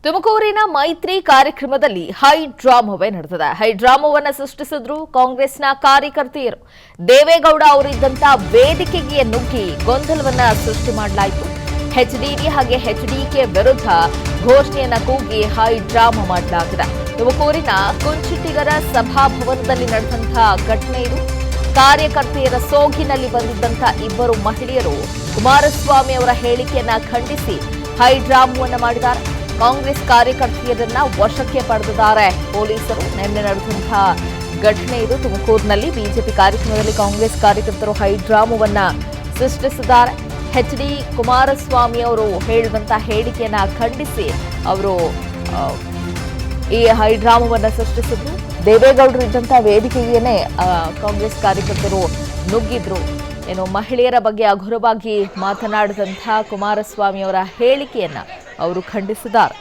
ತುಮಕೂರಿನ ಮೈತ್ರಿ ಕಾರ್ಯಕ್ರಮದಲ್ಲಿ ಹೈ ಡ್ರಾಮಾವೇ ನಡೆದಿದೆ. ಹೈ ಡ್ರಾಮಾವನ್ನು ಸೃಷ್ಟಿಸಿದ್ರು ಕಾಂಗ್ರೆಸ್ನ ಕಾರ್ಯಕರ್ತೆಯರು. ದೇವೇಗೌಡ ಅವರಿದ್ದಂತ ವೇದಿಕೆಗೆ ನುಗ್ಗಿ ಗೊಂದಲವನ್ನ ಸೃಷ್ಟಿ ಮಾಡಲಾಯಿತು. ಎಚ್ಡಿಡಿ ಹಾಗೆ ಎಚ್ಡಿಕೆ ವಿರುದ್ಧ ಘೋಷಣೆಯನ್ನ ಕೂಗಿ ಹೈ ಡ್ರಾಮಾ ಮಾಡಲಾಗಿದೆ. ತುಮಕೂರಿನ ಕುಂಚಿಟಿಗರ ಸಭಾಭವನದಲ್ಲಿ ನಡೆದಂತಹ ಘಟನೆ ಇದು. ಕಾರ್ಯಕರ್ತೆಯರ ಸೋಗಿನಲ್ಲಿ ಬಂದಿದ್ದಂತ ಇಬ್ಬರು ಮಹಿಳೆಯರು ಕುಮಾರಸ್ವಾಮಿ ಅವರ ಹೇಳಿಕೆಯನ್ನ ಖಂಡಿಸಿ ಹೈ ಡ್ರಾಮಾವನ್ನ ಮಾಡಿದ್ದಾರೆ. ಕಾಂಗ್ರೆಸ್ ಕಾರ್ಯಕರ್ತೆಯರನ್ನ ವಶಕ್ಕೆ ಪಡೆದಿದ್ದಾರೆ ಪೊಲೀಸರು. ನಿನ್ನೆ ನಡೆದಂತಹ ಘಟನೆ ಇದು. ತುಮಕೂರಿನಲ್ಲಿ ಬಿಜೆಪಿ ಕಾರ್ಯಕ್ರಮದಲ್ಲಿ ಕಾಂಗ್ರೆಸ್ ಕಾರ್ಯಕರ್ತರು ಹೈ ಡ್ರಾಮಾವನ್ನ ಸೃಷ್ಟಿಸಿದ್ದಾರೆ. ಎಚ್ಡಿ ಕುಮಾರಸ್ವಾಮಿ ಅವರು ಹೇಳಿದಂತ ಹೇಳಿಕೆಯನ್ನ ಖಂಡಿಸಿ ಅವರು ಈ ಹೈ ಡ್ರಾಮಾವನ್ನ ಸೃಷ್ಟಿಸಿದ್ರು. ದೇವೇಗೌಡರು ಇದ್ದಂತಹ ವೇದಿಕೆಯೇನೆ ಕಾಂಗ್ರೆಸ್ ಕಾರ್ಯಕರ್ತರು ನುಗ್ಗಿದ್ರು. ಏನು ಮಹಿಳೆಯರ ಬಗ್ಗೆ ಅಘೋರವಾಗಿ ಮಾತನಾಡಿದಂತಹ ಕುಮಾರಸ್ವಾಮಿ ಅವರ ಹೇಳಿಕೆಯನ್ನ ಅವರು ಖಂಡಿಸಿದ್ದಾರೆ.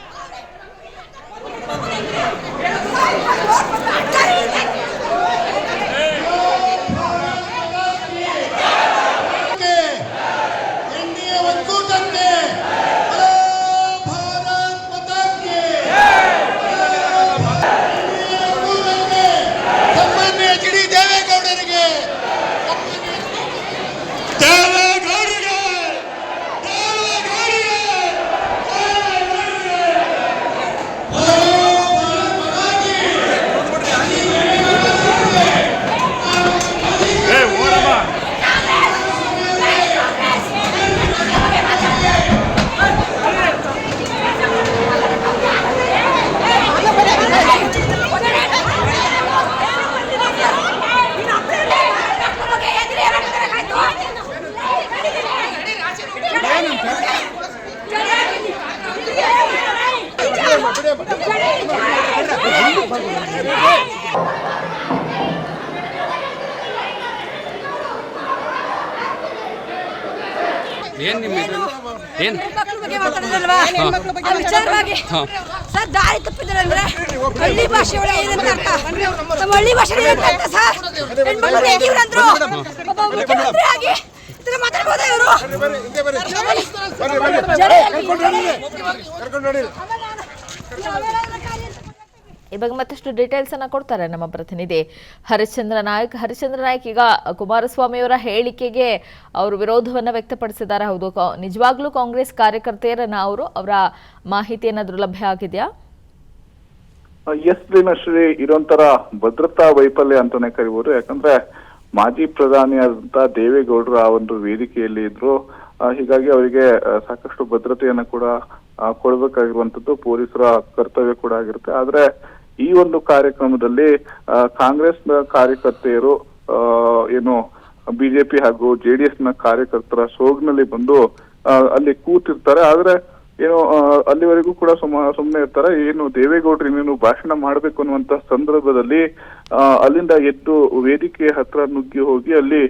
ಸರ್ ದಾರಿ ತಪ್ಪಿದ್ರೆ ಹಳ್ಳಿ ಭಾಷೆ ಒಳಗೆ ಏನಂತ ಅರ್ಥ? ನಮ್ಮ ಹಳ್ಳಿ ಭಾಷೆ ಏನಂತ ಸರ್? ಹೆಣ್ಮಕ್ಳು ಹೇಗಿವ್ರಂದ್ರು ಮುಖ್ಯಮಂತ್ರಿ ಆಗಿ ಮಾತಾಡ್ಬೋದ ಇವರು? ಈ ಬಗ್ಗೆ ಮತ್ತಷ್ಟು ಡೀಟೇಲ್ಸ್ ಅನ್ನ ಕೊಡ್ತಾರೆ ನಮ್ಮ ಪ್ರತಿನಿಧಿ ಹರಿಶ್ಚಂದ್ರ ನಾಯ್ಕ್. ಈಗ ಕುಮಾರಸ್ವಾಮಿ ಅವರ ಹೇಳಿಕೆಗೆ ಅವರು ವಿರೋಧವನ್ನ ವ್ಯಕ್ತಪಡಿಸಿದ್ದಾರೆ. ಹೌದು, ನಿಜವಾಗ್ಲೂ ಕಾಂಗ್ರೆಸ್ ಕಾರ್ಯಕರ್ತೆಯರನ್ನ ಅವರ ಮಾಹಿತಿ ಏನಾದ್ರೂ ಲಭ್ಯ ಆಗಿದೆಯಾ? ಎಸ್ ದಿನಶ್ರೀ, ಇದೊಂಥರ ಭದ್ರತಾ ವೈಫಲ್ಯ ಅಂತಾನೆ ಕರಿಬಹುದು. ಯಾಕಂದ್ರೆ ಮಾಜಿ ಪ್ರಧಾನಿಯಾದಂತ ದೇವೇಗೌಡರು ಆ ಒಂದು ವೇದಿಕೆಯಲ್ಲಿ ಇದ್ರು. ಹೀಗಾಗಿ ಅವರಿಗೆ ಸಾಕಷ್ಟು ಭದ್ರತೆಯನ್ನ ಕೂಡ ಕೊಡಬೇಕಾಗಿರುವಂತದ್ದು ಪೊಲೀಸರ ಕರ್ತವ್ಯ ಕೂಡ ಆಗಿರುತ್ತೆ. ಆದ್ರೆ ಈ ಒಂದು ಕಾರ್ಯಕ್ರಮದಲ್ಲಿ ಕಾಂಗ್ರೆಸ್ ಕಾರ್ಯಕರ್ತೆಯರು ಏನು ಬಿಜೆಪಿ ಹಾಗೂ ಜೆಡಿಎಸ್ ನ ಕಾರ್ಯಕರ್ತರ ಸೋಗ್ನಲ್ಲಿ ಬಂದು ಅಲ್ಲಿ ಕೂತಿರ್ತಾರೆ. ಆದ್ರೆ ಏನು ಅಲ್ಲಿವರೆಗೂ ಕೂಡ ಸುಮ್ಮನೆ ಇರ್ತಾರೆ. ಏನು ದೇವೇಗೌಡರು ಇನ್ನೇನು ಭಾಷಣ ಮಾಡ್ಬೇಕು ಅನ್ನುವಂತ ಸಂದರ್ಭದಲ್ಲಿ ಅಲ್ಲಿಂದ ಎದ್ದು ವೇದಿಕೆ ಹತ್ರ ನುಗ್ಗಿ ಹೋಗಿ ಅಲ್ಲಿ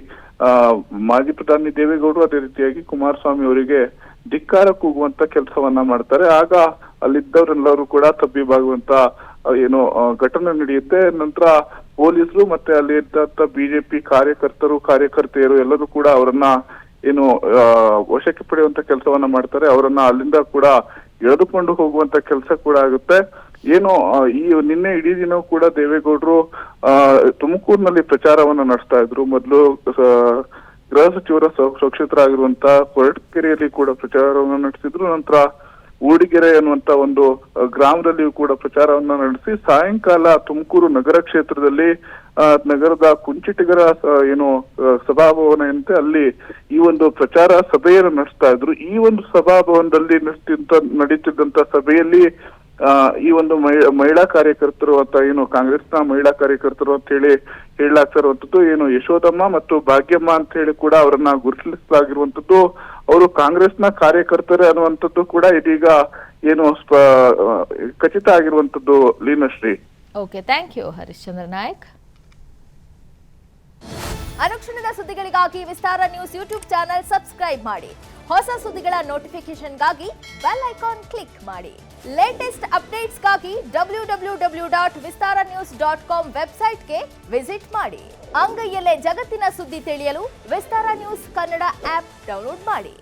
ಮಾಜಿ ಪ್ರಧಾನಿ ದೇವೇಗೌಡರು ಅದೇ ರೀತಿಯಾಗಿ ಕುಮಾರಸ್ವಾಮಿ ಅವರಿಗೆ ಧಿಕ್ಕಾರ ಕೂಗುವಂತ ಕೆಲಸವನ್ನ ಮಾಡ್ತಾರೆ. ಆಗ ಅಲ್ಲಿದ್ದವರೆಲ್ಲರೂ ಕೂಡ ತಬ್ಬಿಬಾಗುವಂತ ಏನು ಘಟನೆ ನಡೆಯುತ್ತೆ. ನಂತರ ಪೊಲೀಸರು ಮತ್ತೆ ಅಲ್ಲಿ ಇದ್ದಂತ ಬಿಜೆಪಿ ಕಾರ್ಯಕರ್ತೆಯರು ಎಲ್ಲರೂ ಕೂಡ ಅವರನ್ನ ಏನು ವಶಕ್ಕೆ ಪಡೆಯುವಂತ ಕೆಲಸವನ್ನ ಮಾಡ್ತಾರೆ. ಅವರನ್ನ ಅಲ್ಲಿಂದ ಕೂಡ ಎಳೆದುಕೊಂಡು ಹೋಗುವಂತ ಕೆಲಸ ಕೂಡ ಆಗುತ್ತೆ. ಏನು ಈ ನಿನ್ನೆ ಇಡೀ ದಿನ ಕೂಡ ದೇವೇಗೌಡರು ತುಮಕೂರಿನಲ್ಲಿ ಪ್ರಚಾರವನ್ನ ನಡೆಸ್ತಾ ಇದ್ರು. ಮೊದಲು ಗೃಹ ಸಚಿವರ ಸುರಕ್ಷಿತರಾಗಿರುವಂತ ಕೊರಟಗೆರೆಯಲ್ಲಿ ಕೂಡ ಪ್ರಚಾರವನ್ನ ನಡೆಸಿದ್ರು. ನಂತರ ಊಡಿಗೆರೆ ಅನ್ನುವಂತ ಒಂದು ಗ್ರಾಮದಲ್ಲಿಯೂ ಕೂಡ ಪ್ರಚಾರವನ್ನ ನಡೆಸಿ ಸಾಯಂಕಾಲ ತುಮಕೂರು ನಗರ ಕ್ಷೇತ್ರದಲ್ಲಿ ನಗರದ ಕುಂಚಿಟಿಗರ ಏನು ಸಭಾಭವನ ಅಂತೆ ಅಲ್ಲಿ ಈ ಒಂದು ಪ್ರಚಾರ ಸಭೆಯನ್ನು ನಡೆಸ್ತಾ ಇದ್ರು. ಈ ಒಂದು ಸಭಾಭವನದಲ್ಲಿ ನಡೀತಿದ್ದಂತ ಸಭೆಯಲ್ಲಿ ಈ ಒಂದು ಮಹಿಳಾ ಕಾರ್ಯಕರ್ತರು ಅಂತ ಏನು ಕಾಂಗ್ರೆಸ್ನ ಮಹಿಳಾ ಕಾರ್ಯಕರ್ತರು ಅಂತ ಹೇಳಿ ಹೇಳಲಾಗ್ತಾ ಇರುವಂತದ್ದು ಏನು ಯಶೋದಮ್ಮ ಮತ್ತು ಭಾಗ್ಯಮ್ಮ ಅಂತ ಹೇಳಿ ಕೂಡ ಅವರನ್ನ ಗುರುತಿಸಲಾಗಿರುವಂತದ್ದು. ಅವರು ಕಾಂಗ್ರೆಸ್ನ ಕಾರ್ಯಕರ್ತರೇ ಅನ್ನುವಂಥದ್ದು ಕೂಡ ಇದೀಗ ಏನು ಖಚಿತ ಆಗಿರುವಂತದ್ದು Leenashree. Okay, thank you Harishchandra Naik. ಅನುಕ್ಷಣದ ಸುದ್ದಿಗಳಿಗಾಗಿ Vistara news YouTube channel subscribe ಮಾಡಿ. ಹೊಸ ಸುದ್ದಿಗಳ ನೋಟಿಫಿಕೇಶನ್ಗಾಗಿ ಬೆಲ್ ಐಕಾನ್ ಕ್ಲಿಕ್ ಮಾಡಿ. ಲೇಟೆಸ್ಟ್ ಅಪ್ಡೇಟ್ಸ್ಗಾಗಿ www.vistaranews.com ವೆಬ್ಸೈಟ್ಗೆ ವಿಸಿಟ್ ಮಾಡಿ. ಅಂಗೈಯಲ್ಲೇ ಜಗತ್ತಿನ ಸುದ್ದಿ ತಿಳಿಯಲು Vistara news Kannada app download ಮಾಡಿ.